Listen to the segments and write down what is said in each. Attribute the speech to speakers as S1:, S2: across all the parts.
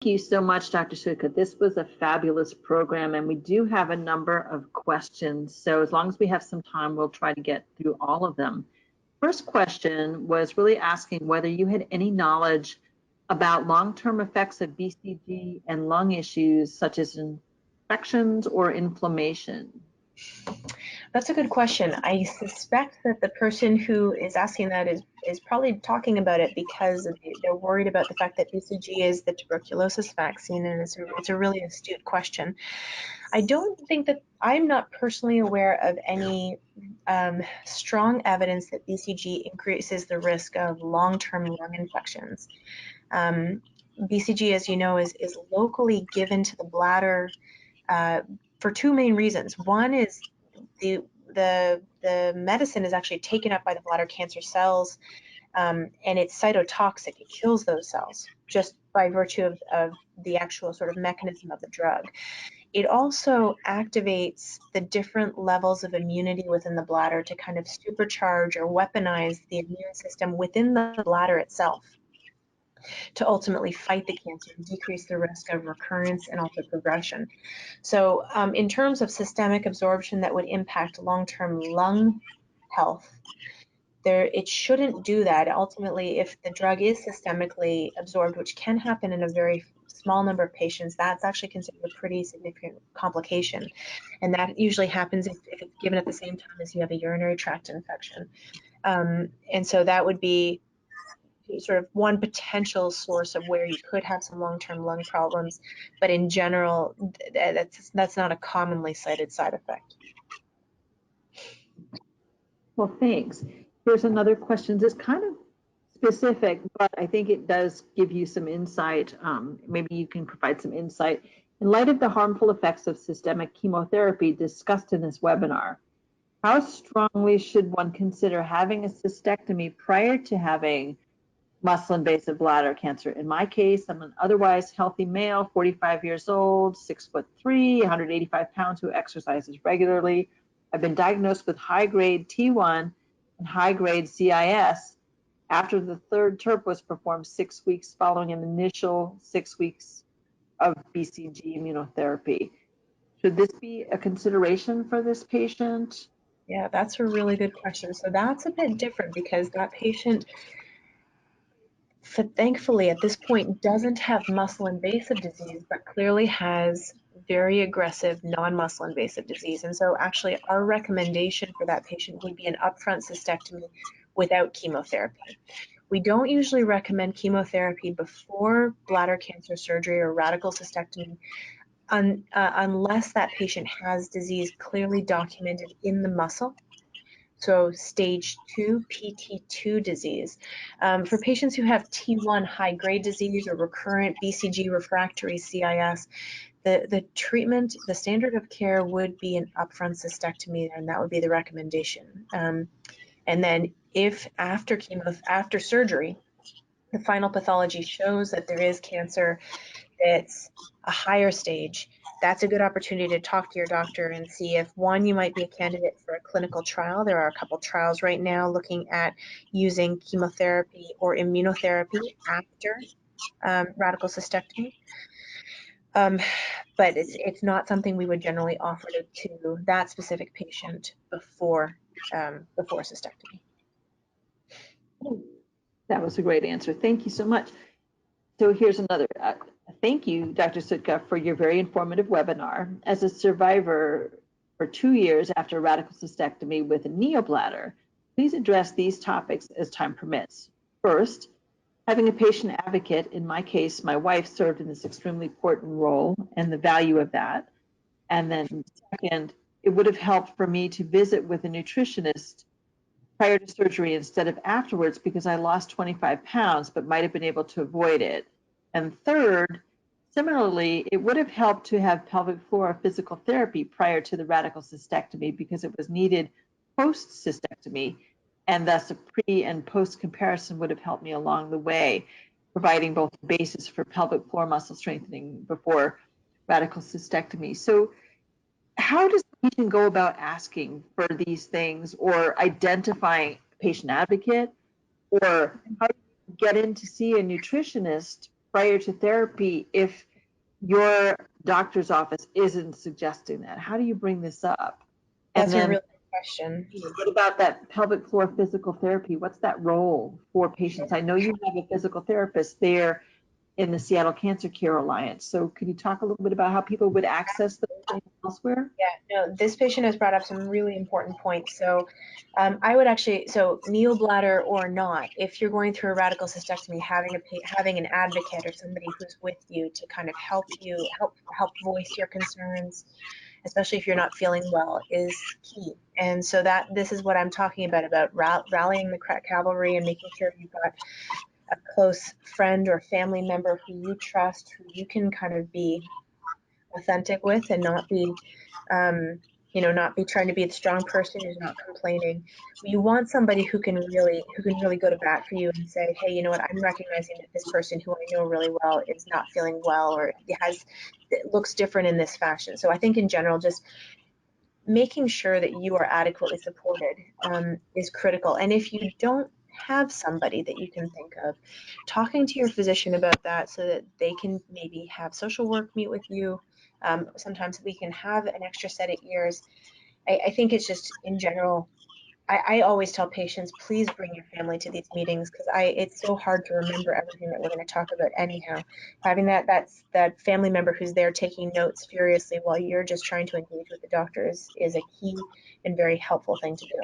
S1: Thank you so much, Dr. Sutka. This was a fabulous program, and we do have a number of questions. So as long as we have some time, we'll try to get through all of them. First question was really asking whether you had any knowledge about long-term effects of BCG and lung issues such as infections or inflammation.
S2: That's a good question. I suspect that the person who is asking that is probably talking about it because they're worried about the fact that BCG is the tuberculosis vaccine, and it's a really astute question. I don't think that I'm not personally aware of any strong evidence that BCG increases the risk of long-term lung infections. BCG, as you know, is locally given to the bladder for two main reasons. One is the medicine is actually taken up by the bladder cancer cells, and it's cytotoxic. It kills those cells just by virtue of the actual sort of mechanism of the drug. It also activates the different levels of immunity within the bladder to kind of supercharge or weaponize the immune system within the bladder itself to ultimately fight the cancer and decrease the risk of recurrence and also progression. So in terms of systemic absorption that would impact long-term lung health, it shouldn't do that. Ultimately, if the drug is systemically absorbed, which can happen in a very small number of patients, that's actually considered a pretty significant complication. And that usually happens if it's given at the same time as you have a urinary tract infection. And so that would be sort of one potential source of where you could have some long-term lung problems, but in general, that's not a commonly cited side effect.
S1: Well, thanks. Here's another question. This is kind of specific, but I think it does give you some insight. Maybe you can provide some insight. In light of the harmful effects of systemic chemotherapy discussed in this webinar, how strongly should one consider having a cystectomy prior to having muscle-invasive bladder cancer? In my case, I'm an otherwise healthy male, 45 years old, 6'3", 185 pounds, who exercises regularly. I've been diagnosed with high-grade T1 and high-grade CIS after the third TURP was performed 6 weeks following an initial 6 weeks of BCG immunotherapy. Should this be a consideration for this patient?
S2: Yeah, that's a really good question. So that's a bit different because that patient, thankfully, at this point, doesn't have muscle invasive disease, but clearly has very aggressive non-muscle invasive disease. And so actually our recommendation for that patient would be an upfront cystectomy without chemotherapy. We don't usually recommend chemotherapy before bladder cancer surgery or radical cystectomy unless that patient has disease clearly documented in the muscle. So stage 2, PT2 disease. For patients who have T1 high-grade disease or recurrent BCG refractory CIS, the treatment, the standard of care would be an upfront cystectomy, and that would be the recommendation. And then if after surgery, the final pathology shows that there is cancer that's a higher stage, that's a good opportunity to talk to your doctor and see if, one, you might be a candidate for a clinical trial. There are a couple trials right now looking at using chemotherapy or immunotherapy after radical cystectomy. But it's not something we would generally offer to that specific patient before cystectomy.
S1: That was a great answer. Thank you so much. So here's another. Thank you, Dr. Sutka, for your very informative webinar. As a survivor for 2 years after radical cystectomy with a neobladder, please address these topics as time permits. First, having a patient advocate, in my case, my wife served in this extremely important role and the value of that. And then second, it would have helped for me to visit with a nutritionist prior to surgery instead of afterwards because I lost 25 pounds but might have been able to avoid it. And third, similarly, it would have helped to have pelvic floor physical therapy prior to the radical cystectomy because it was needed post-cystectomy, and thus a pre and post comparison would have helped me along the way, providing both the basis for pelvic floor muscle strengthening before radical cystectomy. So how does the patient go about asking for these things or identifying a patient advocate, or how do you get in to see a nutritionist prior to therapy if your doctor's office isn't suggesting that? How do you bring this up? And
S2: That's a
S1: then
S2: really good question.
S1: what about that pelvic floor physical therapy? What's that role for patients? I know you have a physical therapist there in the Seattle Cancer Care Alliance. So could you talk a little bit about how people would access those things elsewhere?
S2: Yeah, no, this patient has brought up some really important points. So I would actually, so neobladder or not, if you're going through a radical cystectomy, having an advocate or somebody who's with you to kind of help voice your concerns, especially if you're not feeling well, is key. And so that this is what I'm talking about rallying the cavalry and making sure you've got a close friend or family member who you trust, who you can kind of be authentic with and not be not be trying to be the strong person who's not complaining. You want somebody who can really go to bat for you and say, hey, you know what, I'm recognizing that this person who I know really well is not feeling well, or it looks different in this fashion. So I think in general, just making sure that you are adequately supported is critical. And if you don't have somebody that you can think of, talking to your physician about that so that they can maybe have social work meet with you. Sometimes we can have an extra set of ears. I think it's just in general, I always tell patients, please bring your family to these meetings because it's so hard to remember everything that we're going to talk about anyhow. Having that family member who's there taking notes furiously while you're just trying to engage with the doctor is a key and very helpful thing to do.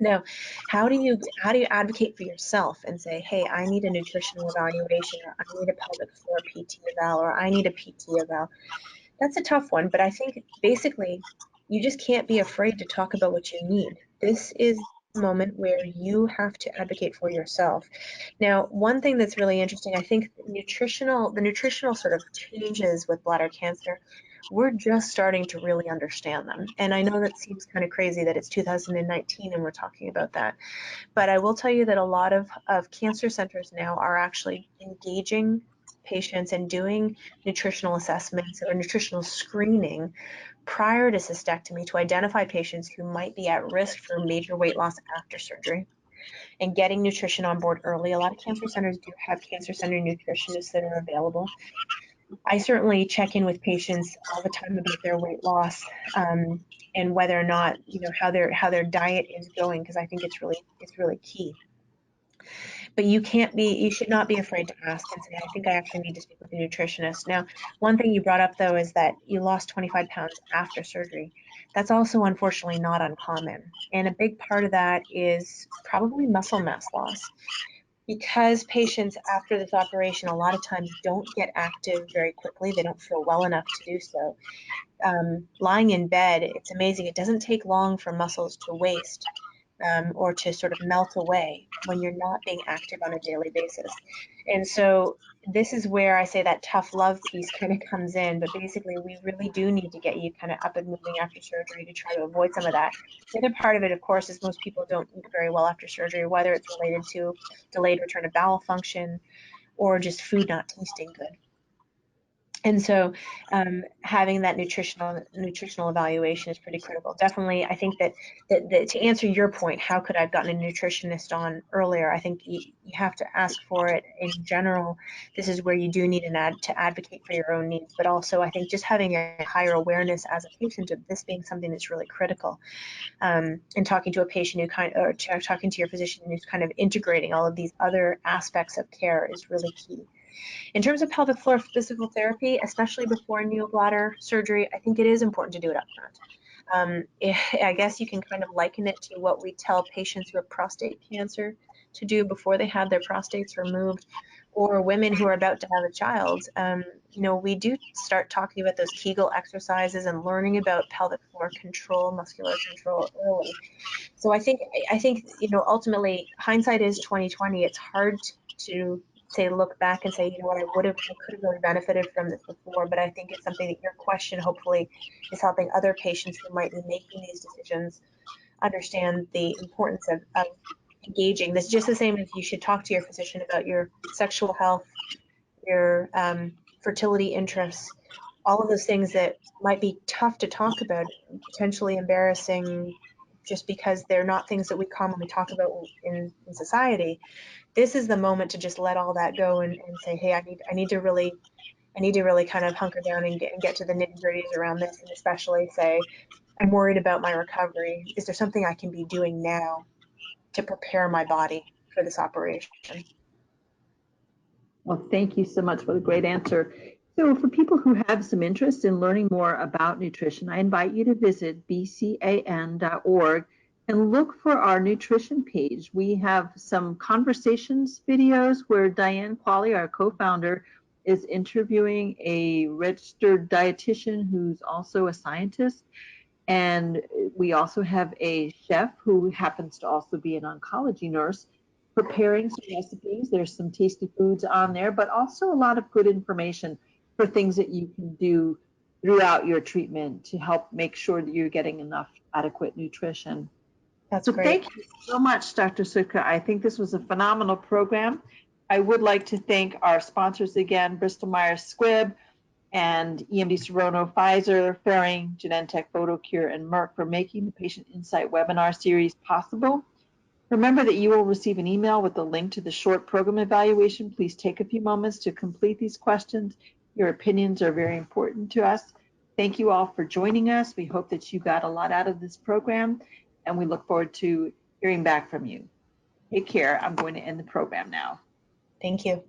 S2: Now, how do you advocate for yourself and say, hey, I need a nutritional evaluation, or I need a pelvic floor PT eval, or I need a PT eval? That's a tough one, but I think basically you just can't be afraid to talk about what you need. This is a moment where you have to advocate for yourself. Now, one thing that's really interesting, I think the nutritional sort of changes with bladder cancer, we're just starting to really understand them. And I know that seems kind of crazy that it's 2019 and we're talking about that. But I will tell you that a lot of cancer centers now are actually engaging patients and doing nutritional assessments or nutritional screening prior to cystectomy to identify patients who might be at risk for major weight loss after surgery and getting nutrition on board early. A lot of cancer centers do have cancer center nutritionists that are available. I certainly check in with patients all the time about their weight loss, and whether or not how their diet is going, because I think it's really key. But you should not be afraid to ask and say, I think I actually need to speak with a nutritionist. Now, one thing you brought up though is that you lost 25 pounds after surgery. That's also unfortunately not uncommon. And a big part of that is probably muscle mass loss. Because patients after this operation a lot of times don't get active very quickly, they don't feel well enough to do so. Lying in bed, it's amazing. It doesn't take long for muscles to waste, or to sort of melt away when you're not being active on a daily basis. And so this is where I say that tough love piece kind of comes in. But basically, we really do need to get you kind of up and moving after surgery to try to avoid some of that. The other part of it, of course, is most people don't eat very well after surgery, whether it's related to delayed return of bowel function or just food not tasting good. And so having that nutritional evaluation is pretty critical. Definitely, I think that to answer your point, how could I have gotten a nutritionist on earlier? I think you have to ask for it in general. This is where you do need to advocate for your own needs, but also I think just having a higher awareness as a patient of this being something that's really critical, and talking to a patient or talking to your physician who's kind of integrating all of these other aspects of care is really key. In terms of pelvic floor physical therapy, especially before neobladder surgery, I think it is important to do it up front. I guess you can kind of liken it to what we tell patients who have prostate cancer to do before they have their prostates removed, or women who are about to have a child. We do start talking about those Kegel exercises and learning about pelvic floor control, muscular control early. So I think ultimately hindsight is 2020. It's hard to say look back and say, you know what, I could have really benefited from this before. But I think it's something that your question hopefully is helping other patients who might be making these decisions understand the importance of engaging. This is just the same as you should talk to your physician about your sexual health, your fertility interests, all of those things that might be tough to talk about, potentially embarrassing, just because they're not things that we commonly talk about in society. This is the moment to just let all that go and say, hey, I need to really kind of hunker down and get to the nitty gritties around this, and especially say, I'm worried about my recovery. Is there something I can be doing now to prepare my body for this operation?
S1: Well, thank you so much. What a great answer. So for people who have some interest in learning more about nutrition, I invite you to visit bcan.org and look for our nutrition page. We have some conversations videos where Diane Qualley, our co-founder, is interviewing a registered dietitian who's also a scientist. And we also have a chef who happens to also be an oncology nurse preparing some recipes. There's some tasty foods on there, but also a lot of good information for things that you can do throughout your treatment to help make sure that you're getting enough adequate nutrition.
S2: That's
S1: So
S2: great.
S1: thank you so much, Dr. Sutka. I think this was a phenomenal program. I would like to thank our sponsors again, Bristol Myers Squibb and EMD Serono, Pfizer, Ferring, Genentech, Photocure, and Merck for making the Patient Insight webinar series possible. Remember that you will receive an email with the link to the short program evaluation. Please take a few moments to complete these questions. Your opinions are very important to us. Thank you all for joining us. We hope that you got a lot out of this program, and we look forward to hearing back from you. Take care. I'm going to end the program now.
S2: Thank you.